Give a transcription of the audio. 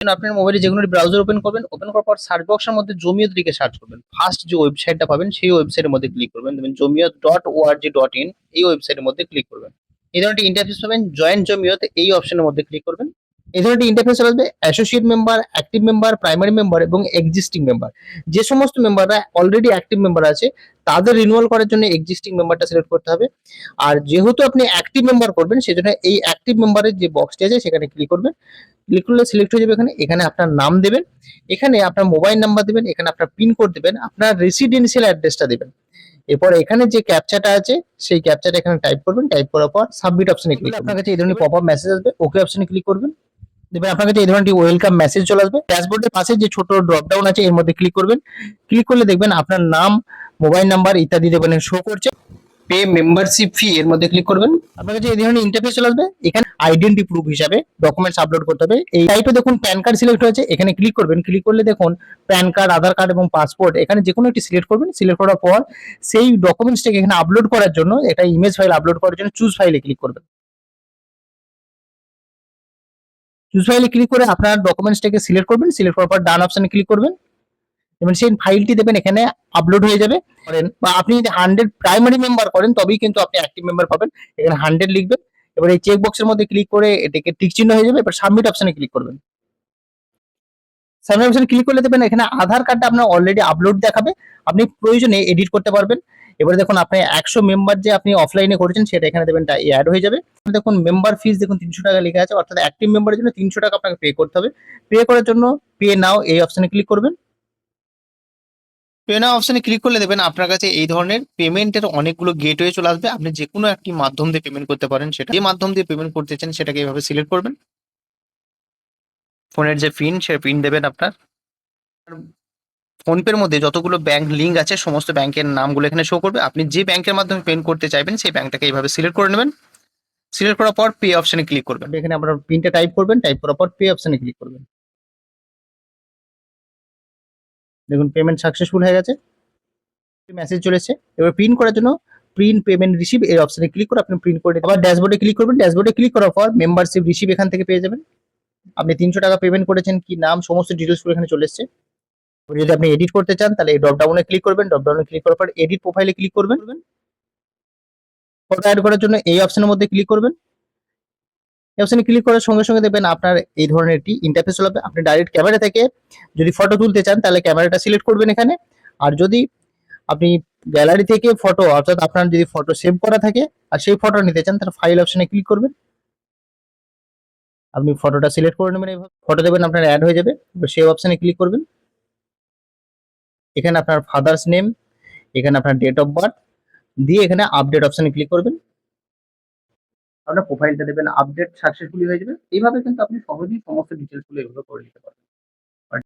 আপনার মোবাইলে যে কোনো ব্রাউজার ওপেন করবেন, ওপেন করার পর সার্চ বক্সের মধ্যে জমিয়ত লিখে সার্চ করবেন। ফার্স্ট যে ওয়েবসাইটটা পাবেন সেই ওয়েবসাইটের মধ্যে ক্লিক করবেন, দেখবেন জমিয়ত.org.in, এই ওয়েবসাইটের মধ্যে ক্লিক করবেন। এই ধরনের একটা ইন্টারফেস পাবেন, জয়েন জমিয়ত এই অপশনের মধ্যে ক্লিক করবেন। এই ধরনের একটা ইন্টারফেস আসবে, associate member, active member, primary member এবং এক্সিস্টিং মেম্বার। যে সমস্ত মেম্বাররা অলরেডি অ্যাক্টিভ মেম্বার আছে তাদের রিনিউয়াল করার জন্য এক্সিস্টিং মেম্বারটা সিলেক্ট করতে হবে। আর যেহেতু আপনি অ্যাক্টিভ মেম্বার করবেন সেজন্য এই অ্যাক্টিভ মেম্বারের যে বক্সটি আছে সেখানে ক্লিক করবেন। ক্লিক করলে সিলেক্ট হয়ে যাবে, এখানে আপনার নাম দেবেন, এখানে আপনার মোবাইল নাম্বার দেবেন, এখানে আপনার পিন কোড দেবেন, আপনার রেসিডেন্সিয়াল অ্যাড্রেসটা দেবেন। এরপর এখানে যে ক্যাপচাটা আছে সেই ক্যাপচাটা এখানে টাইপ করবেন, টাইপ করার পর সাবমিট অপশনে ক্লিক করবেন। আপনার কাছে এই ধরনের পপআপ মেসেজ আসবে, ওকে অপশনে ক্লিক করবেন। দেখবেন আপনার কাছে এই ধরনের ওয়েলকাম মেসেজ চলে আসবে। ড্যাশবোর্ডের পাশে যে ছোট ড্রপ ডাউন আছে এর মধ্যে ক্লিক করবেন। ক্লিক করলে দেখবেন আপনার নাম, মোবাইল নাম্বার ইত্যাদি দেবেন, শো করছে। পে মেম্বারশিপ ফি এর মধ্যে ক্লিক করবেন। আপনার কাছে এই ধরনের ইন্টারফেস চলে আসবে। এখানে আইডেন্টি প্রুফ হিসাবে ডকুমেন্টস আপলোড করতে হবে। এই টাইপে দেখুন প্যান কার্ড সিলেক্ট হয়েছে, এখানে ক্লিক করবেন। ক্লিক করলে দেখুন প্যান কার্ড, আধার কার্ড এবং পাসপোর্ট এখানে যে কোনো একটি সিলেক্ট করবেন। সিলেক্ট করার পর সেই ডকুমেন্টসটাকে এখানে আপলোড করার জন্য, একটা ইমেজ ফাইল আপলোড করার জন্য চুজ ফাইলে ক্লিক করবেন। চুজ ফাইলে ক্লিক করে আপনার ডকুমেন্টসটাকে সিলেক্ট করবেন। সিলেক্ট করার পর ডান অপশনে ক্লিক করবেন এবং সেই ফাইলটি দেবেন, এখানে আপলোড হয়ে যাবে। করেন বা আপনি যদি 100 প্রাইমারি মেম্বার করেন তবেই কিন্তু আপনি অ্যাক্টিভ মেম্বার পাবেন। এখানে 100 লিখবেন। এবার এই চেক বক্সের মধ্যে ক্লিক করে এটাকে টিক চিহ্ন হয়ে যাবে। এবার সাবমিট অপশনে ক্লিক করবেন। সাবমিট অপশনে ক্লিক করলে দেবেন এখানে আধার কার্ডটা আপনার অলরেডি আপলোড দেখাবে, আপনি প্রয়োজনে এডিট করতে পারবেন। এবারে দেখুন আপনি 100 মেম্বার যে আপনি অফলাইনে করেছেন সেটা এখানে দেবেন, অ্যাড হয়ে যাবে। দেখুন মেম্বার ফিস দেখুন 300 টাকা লেখা আছে, অর্থাৎ অ্যাক্টিভ মেম্বারের জন্য 300 টাকা আপনাকে পে করতে হবে। পে করার জন্য পে নাও এই অপশনে ক্লিক করবেন। পে নাও অপশনে ক্লিক করলে দেবেন আপনার কাছে এই ধরনের পেমেন্টের অনেকগুলো গেটওয়ে চলে আসবে। আপনি যে কোনো একটি মাধ্যম দিয়ে পেমেন্ট করতে পারেন, সেটা যে মাধ্যম দিয়ে পেমেন্ট করতে চান সেটাকে এইভাবে সিলেক্ট করবেন। ফোনের যে পিন সে পিন দেবেন আপনার। ফোনপের মধ্যে যতগুলো ব্যাংক লিঙ্ক আছে সমস্ত ব্যাংকের নামগুলো এখানে শো করবে। আপনি যে ব্যাংকের মাধ্যমে পেমেন্ট করতে চাইবেন সেই ব্যাংকটাকে এইভাবে সিলেক্ট করে নেবেন। সিলেক্ট করার পর পে অপশনে ক্লিক করবেন। এখানে আপনার পিনটা টাইপ করবেন, টাইপ করার পর পে অপশনে ক্লিক করবেন। দেখুন পেমেন্ট সাকসেসফুল হয়ে গেছে, মেসেজ চলেছে। এবার প্রিন্ট করার জন্য প্রিন্ট পেমেন্ট রিসিভ এই অপশনে ক্লিক করে আপনি প্রিন্ট করে আবার ড্যাশবোর্ডে ক্লিক করবেন। ড্যাশবোর্ডে ক্লিক করার পর মেম্বারশিপ রিসিভ এখান থেকে পেয়ে যাবেন। আপনি 300 টাকা পেমেন্ট করেছেন, কি নাম, সমস্ত ডিটেলস গুলো এখানে চলে এসেছে। যদি আপনি এডিট করতে চান তাহলে এই ড্রপ ডাউনে ক্লিক করবেন। ড্রপ ডাউনে ক্লিক করার পর এডিট প্রোফাইলে ক্লিক করবেন। ফটো অ্যাড করার জন্য এই অপশনের মধ্যে ক্লিক করবেন। এই অপশনে ক্লিক করার সঙ্গে সঙ্গে দেখবেন আপনার এই ধরনের একটি ইন্টারফেস চলে আসবে। আপনি ডাইরেক্ট ক্যামেরা থেকে যদি ফটো তুলতে চান তাহলে ক্যামেরাটা সিলেক্ট করবেন এখানে। আর যদি আপনি গ্যালারি থেকে ফটো, অর্থাৎ আপনার যদি ফটো সেভ করা থাকে আর সেই ফটো নিতে চান তাহলে ফাইল অপশনে ক্লিক করবেন। আপনি ফটোটা সিলেক্ট করে নেবেন, এইভাবে ফটো দেবেন, আপনার অ্যাড হয়ে যাবে। এবার সেভ অপশনে ক্লিক করবেন। এখানে আপনার ফাদার্স নেম, এখানে আপনার ডেট অফ বার্থ দিয়ে এখানে আপডেট অপশনে ক্লিক করবেন। আপনার প্রোফাইলটা দেবেন, আপডেট সাকসেসফুলি হয়ে যাবে। এইভাবে কিন্তু আপনি সহজেই সমস্ত ডিটেলস গুলো এগুলো করে নিতে পারবেন।